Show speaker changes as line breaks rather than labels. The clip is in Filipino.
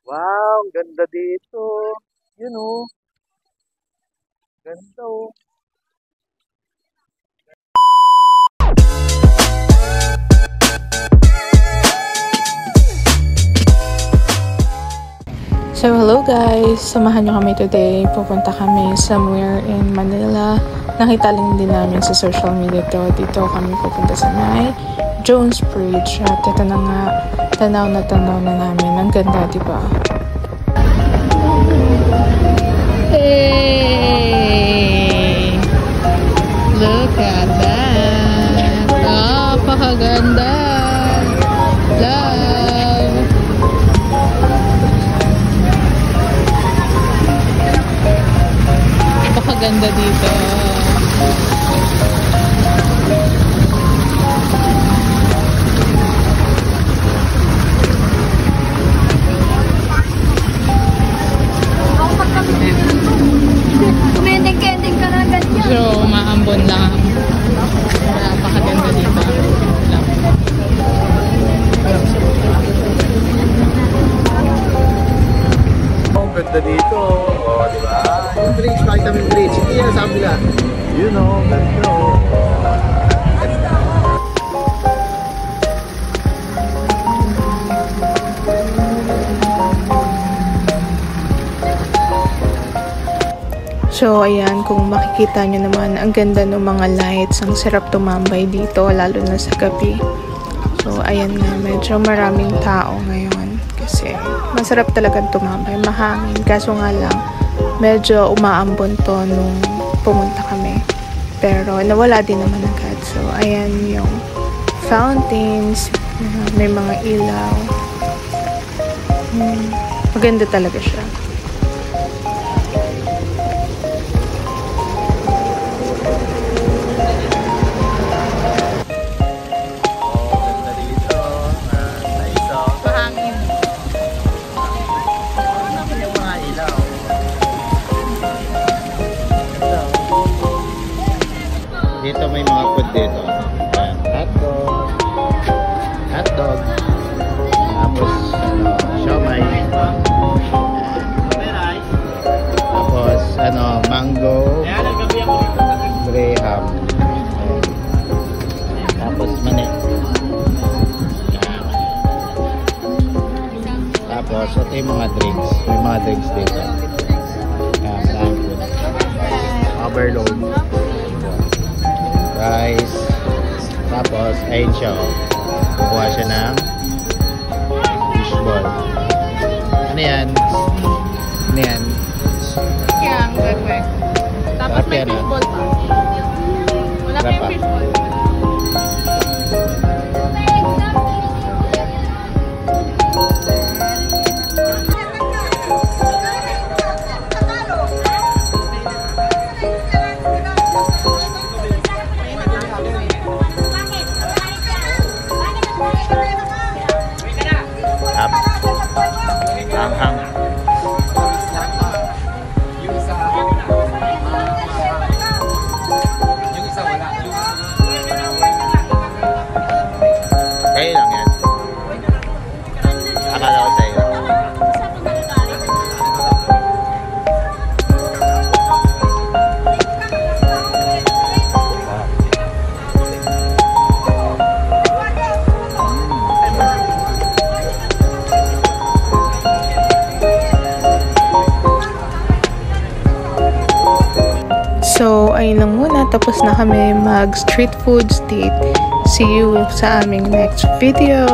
Wow, ganda dito. Yun oh. Ganda oh.
So hello guys, samahan nyo kami today. Pupunta kami somewhere in Manila. Nakita lang din namin sa social media to. Dito kami pupunta sa may Jones Bridge. At ito na nga, tanaw na namin. Ang ganda, diba? Hey! Look at that! Napakaganda! Love! Napakaganda dito.
Kumending-kending ka na ganyan.
So, maambon lang. Napakaganda dito.
Oh, ganda dito. Oh, di ba?
Yung bridge, makita mo yung bridge. Hindi yan sa kabila.
Yun oh, ganda oh.
So, ayan, kung makikita nyo naman, ang ganda ng mga lights. Ang sarap tumambay dito, lalo na sa gabi. So, ayan nga, medyo maraming tao ngayon. Kasi, masarap talagang tumambay. Mahangin. Kaso nga lang, medyo umaambon to nung pumunta kami. Pero, nawala din naman agad. So, ayan yung fountains. May mga ilaw. Maganda talaga siya.
Dito may mga food dito. Ayan, hotdog. Tapos, siomay. Tapos, mango. Graham. Tapos, mani. Tapos, ito yung mga drinks. May mga drinks dito. Ayan, maraming food. Overload. Rice. Tapos, ayun siya. Kukuha siya ng fishball. Ano yan? Ano yan?
Kaya, kwek-kwek. Tapos may
Sarap yan,
fishball pa. Wala
Sarap
pa yung
pa.
fishball.
Hanghang. Kayo lang yan. Akala ko sa'yo.
So, ayun lang muna. Tapos na kami mag street foods date. See you sa aming next video.